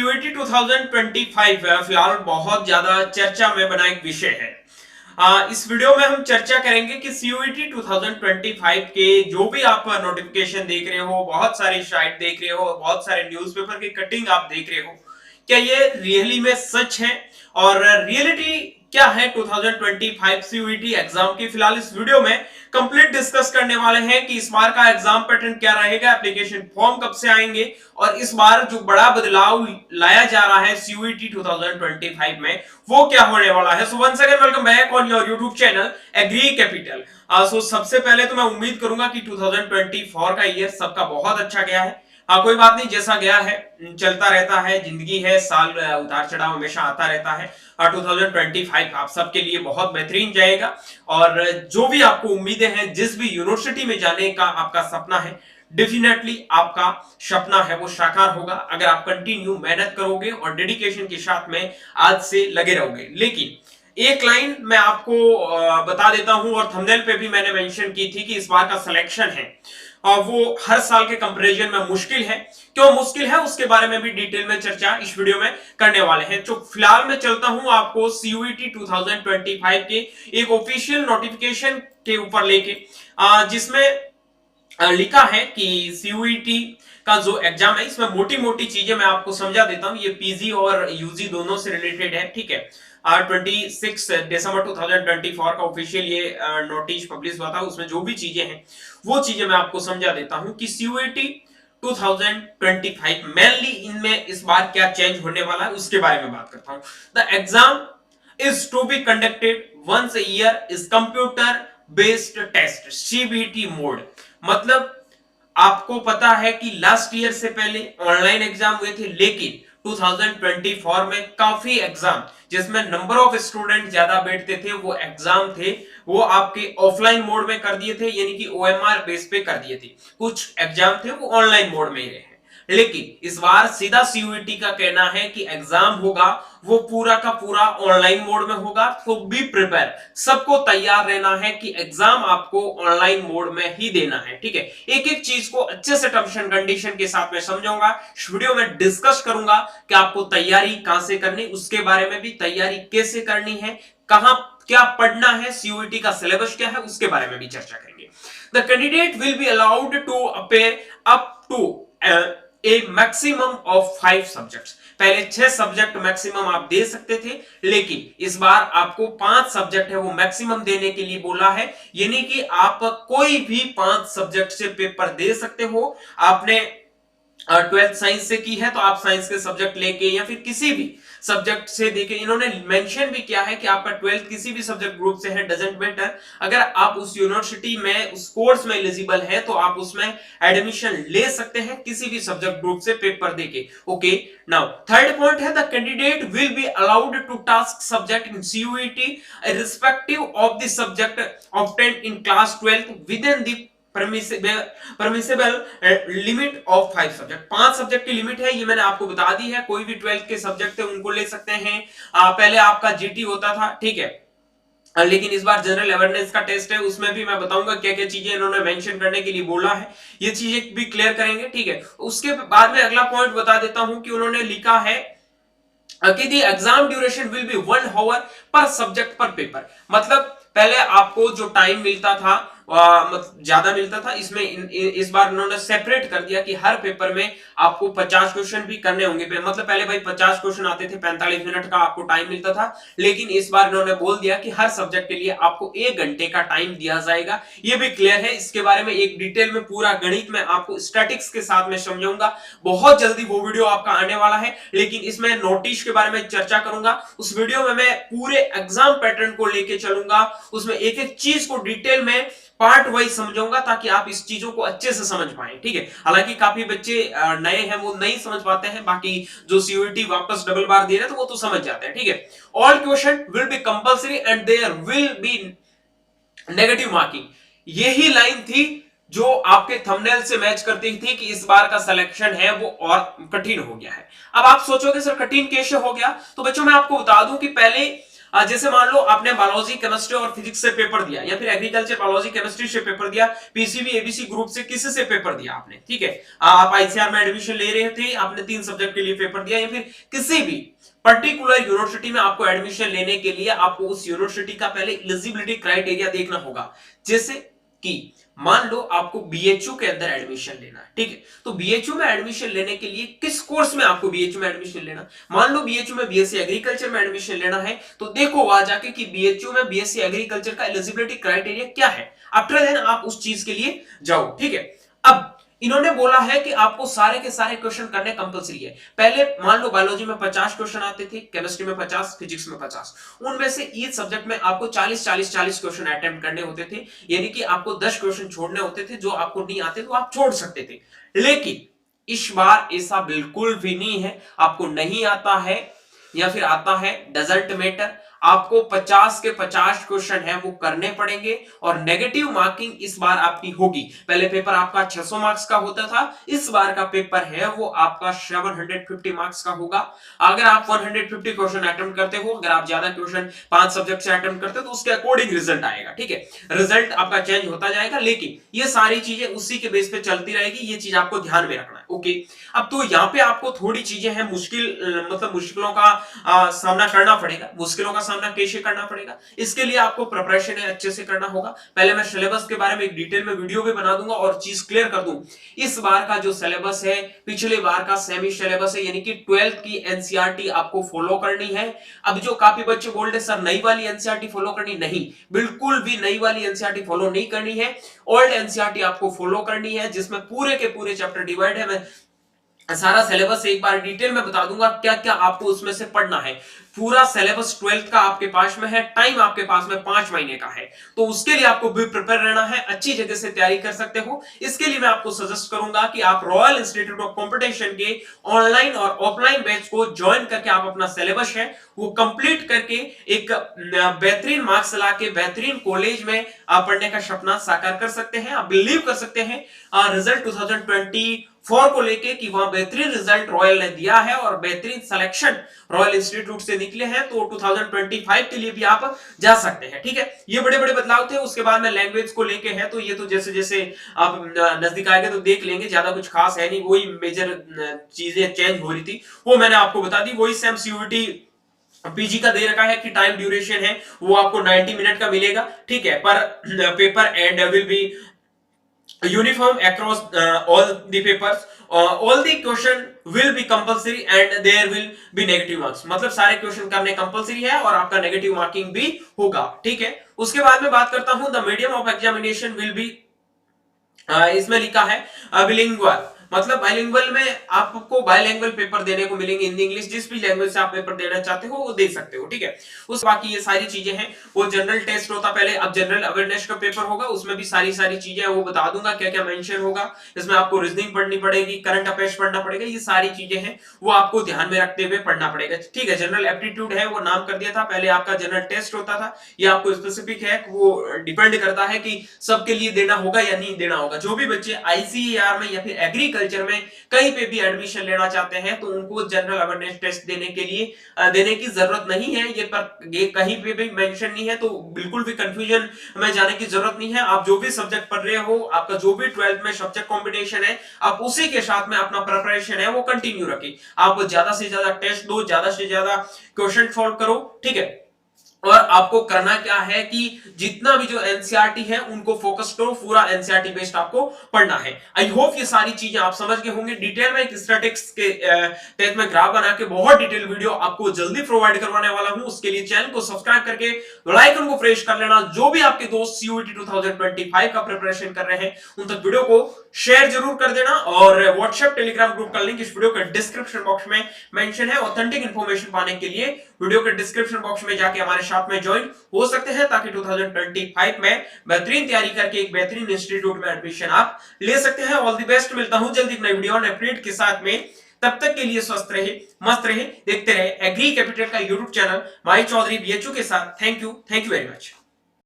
CUET 2025 फिलहाल बहुत ज्यादा चर्चा में बना एक विषय है। इस वीडियो में हम चर्चा करेंगे कि सीयूईटी 2025 के जो भी आप नोटिफिकेशन देख रहे हो, बहुत सारी साइट देख रहे हो, बहुत सारे न्यूज़पेपर की कटिंग आप देख रहे हो, क्या ये रियली में सच है और रियलिटी क्या है 2025 सीयूईटी एग्जाम की। फिलहाल इस वीडियो में कंप्लीट डिस्कस करने वाले हैं कि इस बार का एग्जाम पैटर्न क्या रहेगा, एप्लीकेशन फॉर्म कब से आएंगे और इस बार जो बड़ा बदलाव लाया जा रहा है सीयूईटी 2025 में वो क्या होने वाला है। So once again welcome back on your YouTube channel agri capital. So सबसे पहले तो मैं उम्मीद करूंगा कि 2024 का ईयर सबका बहुत अच्छा गया है। कोई बात नहीं, जैसा गया है चलता रहता है, जिंदगी है, साल उतार चढ़ाव हमेशा आता रहता है। 2025 आप सबके लिए बहुत बेहतरीन जाएगा और जो भी आपको उम्मीदें हैं, जिस भी यूनिवर्सिटी में जाने का आपका सपना है, डेफिनेटली आपका सपना है वो साकार होगा अगर आप कंटिन्यू मेहनत करोगे और डेडिकेशन के साथ में आज से लगे रहोगे। लेकिन एक लाइन मैं आपको बता देता हूं और थंबनेल पे भी मैंने मेंशन की थी कि इस बार का सिलेक्शन है वो हर साल के कंपैरिजन में मुश्किल है। क्यों मुश्किल है उसके बारे में भी डिटेल में चर्चा इस वीडियो में करने वाले हैं। तो फिलहाल मैं चलता हूं आपको सीयूईटी 2025 के एक ऑफिशियल नोटिफिकेशन के ऊपर लेके, जिसमें लिखा है कि सीयूईटी का जो एग्जाम है इसमें मोटी मोटी चीजें मैं आपको समझा देता हूं। ये पीजी और यूजी दोनों से रिलेटेड है, ठीक है। 26 दिसंबर 2024 का ऑफिशियल ये नोटिस पब्लिश हुआ था। उसमें जो भी चीजें हैं वो चीजें मैं आपको समझा देता हूं कि सीयूईटी 2025 मेनली इनमें इस बार क्या चेंज होने वाला है उसके बारे में बात करता हूं। The exam is to be conducted once a year is computer based test CBT mode। मतलब आपको पता है कि लास्ट ईयर से पहले ऑनलाइन एग्जाम हुए थे, लेकिन 2024 में काफी एग्जाम जिसमें नंबर ऑफ स्टूडेंट ज्यादा बैठते थे वो एग्जाम थे वो आपके ऑफलाइन मोड में कर दिए थे, यानी कि ओएमआर बेस पे कर दिए थे। कुछ एग्जाम थे वो ऑनलाइन मोड में ही रहे। लेकिन इस बार सीधा सीयूईटी का कहना है कि एग्जाम होगा वो पूरा का पूरा ऑनलाइन मोड में होगा। तो बी प्रिपेयर, सबको तैयार रहना है कि एग्जाम आपको ऑनलाइन मोड में ही देना है, ठीक है। एक एक चीज को अच्छे से टर्म्स एंड कंडीशन के साथ में समझाऊंगा, इस वीडियो में डिस्कस करूंगा कि आपको तैयारी कहां से करनी, उसके बारे में भी, तैयारी कैसे करनी है, कहां क्या पढ़ना है, सीयूईटी का सिलेबस क्या है उसके बारे में भी चर्चा करेंगे। The candidate will be allowed to appear up to a maximum of 5 subjects. पहले 6 सब्जेक्ट मैक्सिमम आप दे सकते थे, लेकिन इस बार आपको 5 सब्जेक्ट है वो मैक्सिमम देने के लिए बोला है, यानी कि आप कोई भी 5 सब्जेक्ट से पेपर दे सकते हो। आपने 12th साइंस से की है तो आप साइंस के सब्जेक्ट लेके या फिर किसी भी सब्जेक्ट से देके, इन्होंने मेंशन भी किया है कि आपका 12th किसी भी सब्जेक्ट ग्रुप से है, डजंट मैटर। अगर आप उस यूनिवर्सिटी में उस कोर्स में एलिजिबल है तो आप उसमें एडमिशन ले सकते हैं किसी भी सब्जेक्ट ग्रुप से पेपर देके। ओके, नाउ थर्ड पॉइंट है the candidate will be allowed to task subject in CUET respective of the subject obtained in class 12 within the permissible limit of 5 subject. 5 subject की limit है, ये मैंने आपको बता दी है। कोई भी 12th के सब्जेक्ट है उनको ले सकते हैं। पहले आपका जीटी होता था, ठीक है, लेकिन इस बार जनरल अवेयरनेस का टेस्ट है, उसमें भी मैं बताऊंगा क्या क्या चीजें इन्होंने मेंशन करने के लिए बोला है, ये चीजें भी क्लियर करेंगे, ठीक है। उसके बाद में अगला पॉइंट बता देता हूं कि उन्होंने लिखा है कि the exam duration will be 1 hour per subject per paper. मतलब पहले आपको जो टाइम मिलता था ज्यादा मिलता था, इसमें इस बार उन्होंने सेपरेट कर दिया कि हर पेपर में आपको 50 क्वेश्चन भी करने होंगे। मतलब पहले भाई 50 क्वेश्चन आते थे, 45 मिनट का आपको टाइम मिलता था, लेकिन इस बार इन्होंने बोल दिया कि हर सब्जेक्ट के लिए आपको 1 घंटे का टाइम दिया जाएगा। ये भी क्लियर है। इसके बारे में एक डिटेल में पूरा गणित में आपको स्टैटिक्स के साथ में समझाऊंगा, बहुत जल्दी वो वीडियो आपका आने वाला है। लेकिन इसमें नोटिस के बारे में चर्चा करूंगा। उस वीडियो में मैं पूरे एग्जाम पैटर्न को लेके चलूंगा, उसमें एक एक चीज को डिटेल में पार्ट वाइज समझाऊंगा ताकि आप इस चीजों को अच्छे से समझ पाए, ठीक है। हालांकि काफी बच्चे नए हैं वो नहीं समझ पाते हैं, बाकी जो सीयूईटी वापस डबल बार दे रहे हैं तो वो तो समझ जाते हैं, ठीक है। All question will be compulsory and there will be negative marking. यही लाइन थी जो आपके थंबनेल से मैच करती थी कि इस बार का सिलेक्शन है वो और कठिन हो गया है। अब आप सोचोगे सर कठिन कैसे हो गया, तो बच्चों मैं आपको बता दूं कि पहले जैसे मान लो आपने बायोलॉजी, केमिस्ट्री और फिजिक्स से पेपर दिया, या फिर एग्रीकल्चर, बायोलॉजी, केमिस्ट्री से पेपर दिया, पीसीबी, एबीसी ग्रुप से किसी से पेपर दिया आपने, ठीक है, आप आईसीआर में एडमिशन ले रहे थे, आपने 3 सब्जेक्ट के लिए पेपर दिया, या फिर किसी भी पर्टिकुलर यूनिवर्सिटी में आपको एडमिशन लेने के लिए आपको उस यूनिवर्सिटी का पहले एलिजिबिलिटी क्राइटेरिया देखना होगा। जैसे कि मान लो आपको बीएचयू के अंदर एडमिशन लेना है, ठीक है, तो बीएचयू में एडमिशन लेने के लिए किस कोर्स में आपको बीएचयू में एडमिशन लेना, मान लो बीएचयू में बीएससी एग्रीकल्चर में एडमिशन लेना है, तो देखो वहां जाके कि बीएचयू में बीएससी एग्रीकल्चर का एलिजिबिलिटी क्राइटेरिया क्या है, आफ्टर देन आप उस चीज के लिए जाओ, ठीक है। अब इन्होंने बोला है कि आपको सारे के सारे क्वेश्चन करने कंपलसरी है। पहले मान लो बायोलॉजी में 50 क्वेश्चन आते थे, केमिस्ट्री में 50, फिजिक्स में 50, उनमें से ईच सब्जेक्ट में आपको 40 क्वेश्चन अटेम्प्ट करने होते थे, यानी कि आपको 10 क्वेश्चन छोड़ने होते थे, जो आपको नहीं आते तो आप छोड़ सकते थे। लेकिन इस बार ऐसा बिल्कुल भी नहीं है, आपको नहीं आता है या फिर आता है, डजंट मैटर, आपको 50 के 50 क्वेश्चन है वो करने पड़ेंगे, और नेगेटिव मार्किंग इस बार आपकी होगी। पहले पेपर आपका 600 मार्क्स का होता था, इस बार का पेपर है वो आपका 750 मार्क्स का होगा। अगर आप 150 क्वेश्चन अटेम्प्ट करते हो, अगर आप ज्यादा क्वेश्चन 5 सब्जेक्ट से अटेम्प्ट करते हो, तो उसके अकॉर्डिंग रिजल्ट आएगा, ठीक है, रिजल्ट आपका चेंज होता जाएगा, लेकिन ये सारी चीजें उसी के बेस पे चलती रहेगी, ये चीज आपको ध्यान में रखना है, ओके। अब तो यहाँ पे आपको थोड़ी चीजें हैं मुश्किल, मतलब मुश्किलों का सामना करना पड़ेगा, मुश्किलों का सामना कैसे करना पड़ेगा, इसके लिए आपको प्रिपरेशन है अच्छे से करना होगा। पहले मैं सिलेबस के बारे में एक डिटेल में वीडियो भी बना दूंगा और चीज क्लियर कर दूं। इस बार का जो सिलेबस है पिछले बार का सेमी सिलेबस है, यानी कि 12th की एनसीईआरटी आपको फॉलो करनी है। अब जो काफी बच्चे बोल रहे सर नई वाली एनसीईआरटी फॉलो करनी, नहीं, बिल्कुल भी नई वाली एनसीईआरटी फॉलो नहीं करनी है, ओल्ड एनसीईआरटी आपको फॉलो करनी है, जिसमें पूरे के पूरे चैप्टर डिवाइड है। मैं सारा सिलेबस एक बार डिटेल में बता दूंगा क्या क्या आपको उसमें से पढ़ना है। पूरा सिलेबस 12th का आपके पास में है, टाइम आपके पास में 5 महीने का है, तो उसके लिए आपको भी प्रिपेयर रहना है, अच्छी जगह से तैयारी कर सकते हो। इसके लिए मैं आपको सजेस्ट करूंगा कि आप रॉयल इंस्टीट्यूट ऑफ कंपटीशन के ऑनलाइन और ऑफलाइन बैच को ज्वाइन करके आप अपना सिलेबस है वो कंप्लीट करके एक बेहतरीन मार्क्स ला के बेहतरीन कॉलेज में आप पढ़ने का सपना साकार कर सकते हैं। आप बिलीव कर सकते हैं रिजल्ट 2024 को लेके कि वहां बेहतरीन रिजल्ट रॉयल ने दिया है और बेहतरीन सिलेक्शन रॉयल इंस्टीट्यूट से निकले हैं, तो 2025 के लिए भी आप जा सकते हैं, ठीक है। ये बड़े बड़े बदलाव थे। उसके बाद में लैंग्वेज को लेके है, तो ये तो जैसे जैसे आप नजदीक आएंगे तो देख लेंगे, ज्यादा कुछ खास है नहीं, वही मेजर चीजें चेंज हो रही थी वो मैंने आपको बता दी। वही सेम सीयूईटी पीजी का दे रखा है कि टाइम ड्यूरेशन है वो आपको 90 मिनट का मिलेगा, ठीक है, पर paper and will be uniform across all the papers, all the question will be compulsory and there will be negative marks, मतलब सारे क्वेश्चन करने कंपलसरी है और आपका नेगेटिव मार्किंग भी होगा, ठीक है। उसके बाद में बात करता हूं the medium of examination will be, इसमें लिखा है बिलिंगुअल, मतलब बाइलिंगुअल में आपको बाइलिंगुअल पेपर देने को मिलेंगे, हिंदी इंग्लिश जिस भी लैंग्वेज से आप पेपर देना चाहते हो वो दे सकते हो, ठीक है। उस बाकी ये सारी चीजें हैं, वो जनरल टेस्ट होता पहले, अब जनरल अवेयरनेस का पेपर होगा, उसमें भी सारी चीजें वो बता दूंगा क्या क्या मेंशन होगा। इसमें आपको रीजनिंग पढ़नी पड़ेगी, करंट अफेयर्स पढ़ना पड़ेगा, ये सारी चीजें हैं वो आपको ध्यान में रखते हुए पढ़ना पड़ेगा, ठीक है। जनरल एप्टीट्यूड है वो नाम कर दिया था, पहले आपका जनरल टेस्ट होता था, ये आपको स्पेसिफिक है, वो डिपेंड करता है कि सबके लिए देना होगा या नहीं देना होगा। जो भी बच्चे आईसीएआर में या फिर एग्रीकल्चर में कहीं पे भी एडमिशन लेना चाहते हैं तो उनको जनरल अवेयरनेस टेस्ट देने के लिए देने की जरूरत नहीं है, ये कहीं पे भी मेंशन नहीं है, तो बिल्कुल भी कंफ्यूजन में जाने की जरूरत नहीं है। आप जो भी सब्जेक्ट पढ़ रहे हो, आपका जो भी 12th में सब्जेक्ट कॉम्बिनेशन है, आप उसी के साथ में अपना प्रिपरेशन है वो कंटिन्यू रखें। आप ज्यादा से ज्यादा टेस्ट दो, ज्यादा से ज्यादा क्वेश्चन सॉल्व करो, ठीक है। और आपको करना क्या है कि जितना भी जो एनसीईआरटी है उनको फोकस करो, पूरा एनसीईआरटी बेस्ड आपको पढ़ना है। आई होप ये सारी चीजें आप समझ गए होंगे। डिटेल में एक स्टैटिस्टिक्स के तहत में ग्राफ बना के बहुत डिटेल वीडियो आपको जल्दी प्रोवाइड करवाने वाला हूं, उसके लिए चैनल को सब्सक्राइब करके बेल आइकन को प्रेस कर लेना। जो भी आपके दोस्त सीयूईटी 2025 का प्रिपरेशन कर रहे हैं उन तक वीडियो को शेयर जरूर कर देना, और व्हाट्सएप टेलीग्राम ग्रुप का लिंक इस वीडियो के डिस्क्रिप्शन बॉक्स में मेंशन है। ऑथेंटिक इंफॉर्मेशन पाने के लिए वीडियो के डिस्क्रिप्शन बॉक्स में जाके हमारे साथ में ज्वाइन हो सकते हैं, ताकि 2025 में बेहतरीन तैयारी करके एक बेहतरीन इंस्टीट्यूट में एडमिशन आप ले सकते हैं। ऑल द बेस्ट, मिलता हूं जल्दी एक नई वीडियो और अपडेट के साथ में, तब तक के लिए स्वस्थ रहे, मस्त रहे, देखते रहे एग्री कैपिटल का यूट्यूब चैनल माई चौधरी बीएचयू के साथ। Thank you very much.